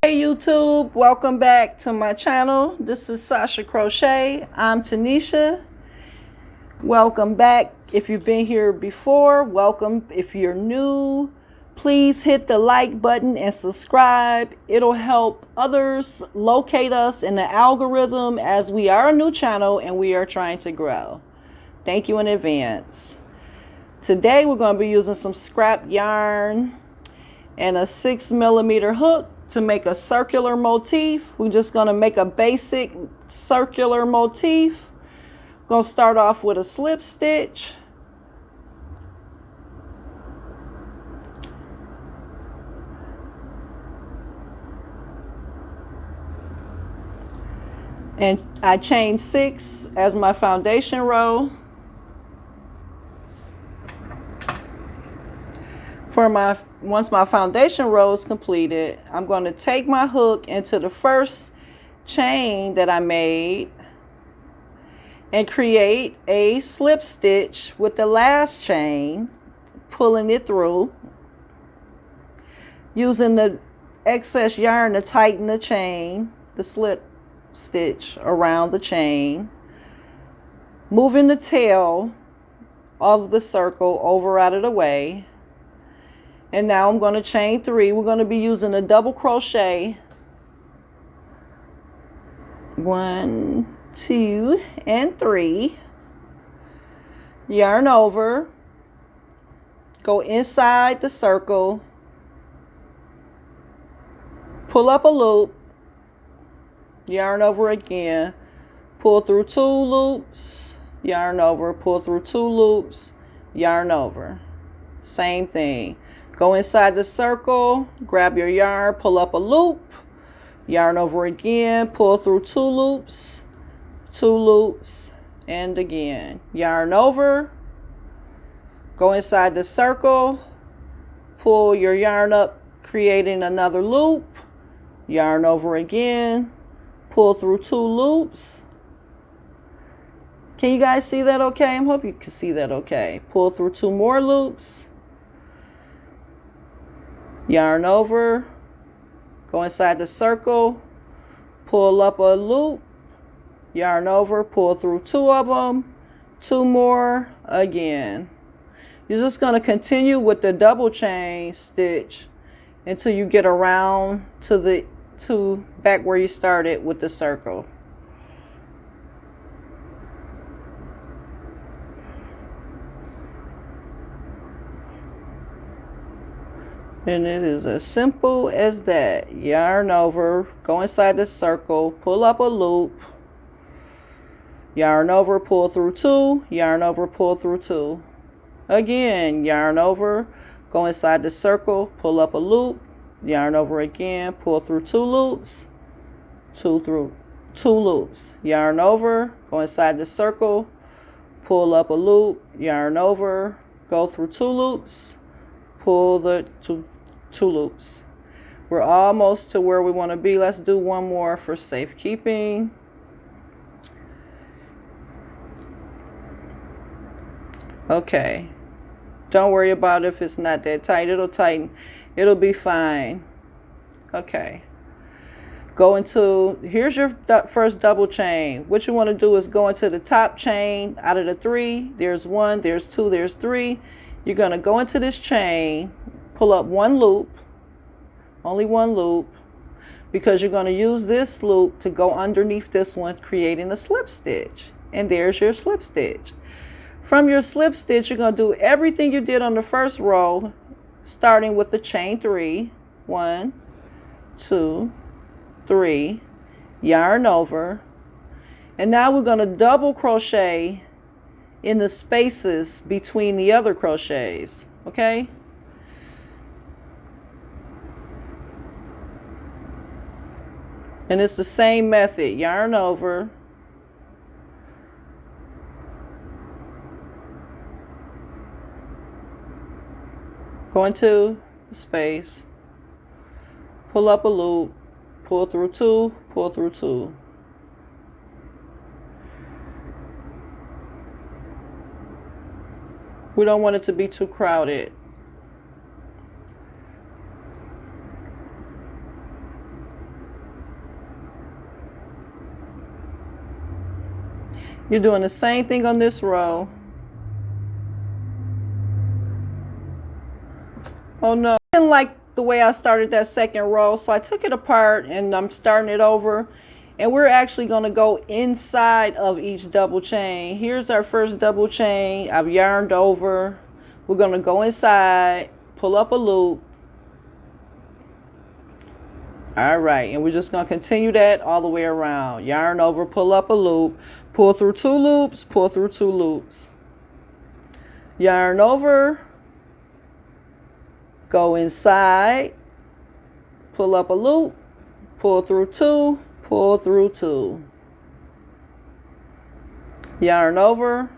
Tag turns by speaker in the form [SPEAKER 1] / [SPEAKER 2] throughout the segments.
[SPEAKER 1] Hey YouTube, welcome back to my channel. This is Sasha Crochet. I'm Tanisha. Welcome back. If you've been here before, welcome. If you're new, please hit the like button and subscribe. It'll help others locate us in the algorithm as we are a new channel and we are trying to grow. Thank you in advance. Today we're going to be using some scrap yarn and a 6mm hook to make a circular motif. We're just going to make a basic circular motif. I'm going to start off with a slip stitch. And I chain 6 as my foundation row. Once my foundation row is completed, I'm going to take my hook into the first chain that I made and create a slip stitch with the last chain, pulling it through, using the excess yarn to tighten the chain, the slip stitch around the chain, moving the tail of the circle over out of the way. And now I'm going to chain 3. We're going to be using a double crochet. 1, 2, and 3. Yarn over. Go inside the circle. Pull up a loop. Yarn over again. Pull through 2 loops. Yarn over. Pull through 2 loops. Yarn over. Same thing. Go inside the circle, grab your yarn, pull up a loop, yarn over again, pull through 2 loops, and again. Yarn over, go inside the circle, pull your yarn up, creating another loop, yarn over again, pull through 2 loops. Can you guys see that okay? I hope you can see that okay. Pull through 2 more loops. Yarn over, go inside the circle, pull up a loop, yarn over, pull through 2 of them, 2 more again. You're just going to continue with the double chain stitch until you get around to back where you started with the circle. And it is as simple as that. Yarn over, go inside the circle, pull up a loop, yarn over, pull through 2, yarn over, pull through 2. Again, yarn over, go inside the circle, pull up a loop, yarn over again, pull through 2 loops, 2 loops. Yarn over, go inside the circle, pull up a loop, yarn over, go through 2 loops, pull the 2 loops. We're almost to where we want to be. Let's do one more for safekeeping. Okay, don't worry about if it's not that tight. It'll tighten. It'll be fine. Okay, go into, here's your first double chain. What you want to do is go into the top chain. Out of the 3, there's 1, there's 2, there's 3. You're going to go into this chain, pull up 1 loop, only 1 loop, because you're going to use this loop to go underneath this one, creating a slip stitch. And there's your slip stitch. From your slip stitch, you're going to do everything you did on the first row, starting with the chain 3. 1, 2, 3, yarn over. And now we're going to double crochet in the spaces between the other crochets, okay? And it's the same method. Yarn over, go into the space, pull up a loop, pull through 2, pull through 2. We don't want it to be too crowded. You're doing the same thing on this row. Oh no, I didn't like the way I started that second row, so I took it apart and I'm starting it over. And we're actually going to go inside of each double chain. Here's our first double chain. I've yarned over. We're going to go inside, pull up a loop. All right, and we're just going to continue that all the way around. Yarn over, pull up a loop, pull through 2 loops, pull through 2 loops. Yarn over, go inside, pull up a loop, pull through 2, pull through 2. Yarn over,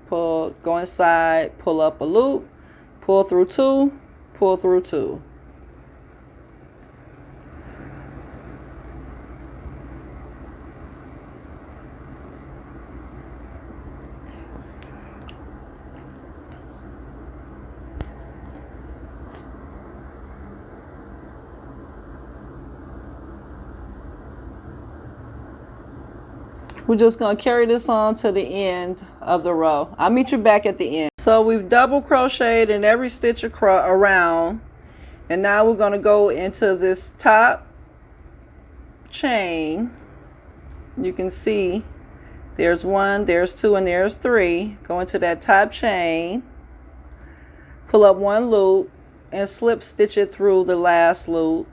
[SPEAKER 1] pull, go inside, pull up a loop, pull through 2, pull through 2. We're just going to carry this on to the end of the row. I'll meet you back at the end. So we've double crocheted in every stitch around. And now we're going to go into this top chain. You can see there's 1, there's 2, and there's 3. Go into that top chain. Pull up 1 loop and slip stitch it through the last loop.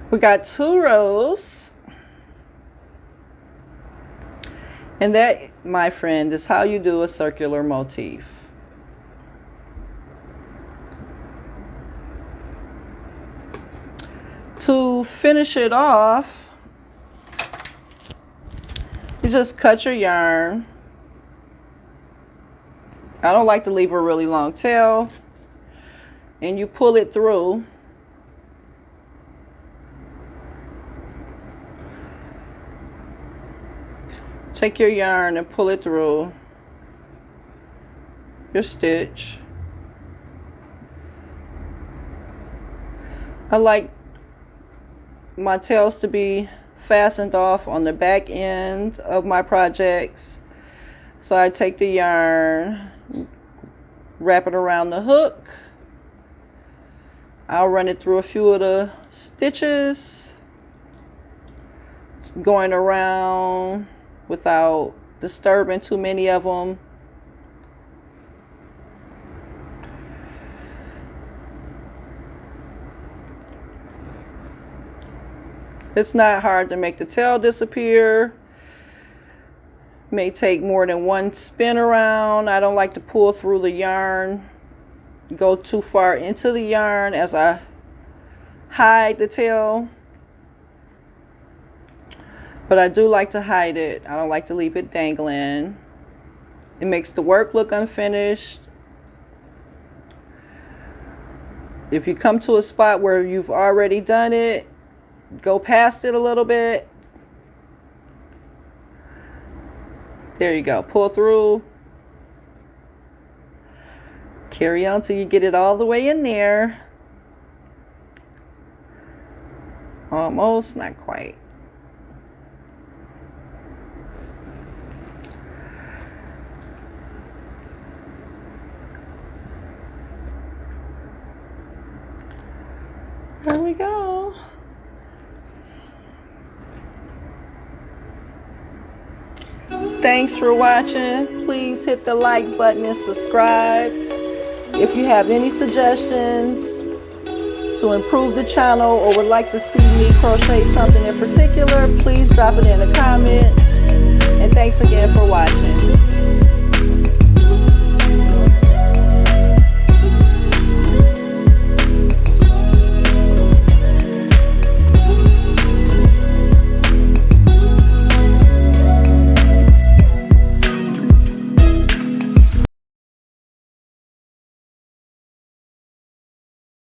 [SPEAKER 1] We got 2 rows, and that, my friend, is how you do a circular motif. To finish it off, you just cut your yarn. I don't like to leave a really long tail, and you pull it through. Take your yarn and pull it through your stitch. I like my tails to be fastened off on the back end of my projects. So I take the yarn, wrap it around the hook. I'll run it through a few of the stitches, going around without disturbing too many of them. It's not hard to make the tail disappear. May take more than 1 spin around. I don't like to pull through the yarn, go too far into the yarn as I hide the tail. But I do like to hide it. I don't like to leave it dangling. It makes the work look unfinished. If you come to a spot where you've already done it, go past it a little bit. There you go. Pull through. Carry on till you get it all the way in there. Almost, not quite. There we go. Thanks for watching. Please hit the like button and subscribe. If you have any suggestions to improve the channel or would like to see me crochet something in particular, please drop it in the comments. And thanks again for watching.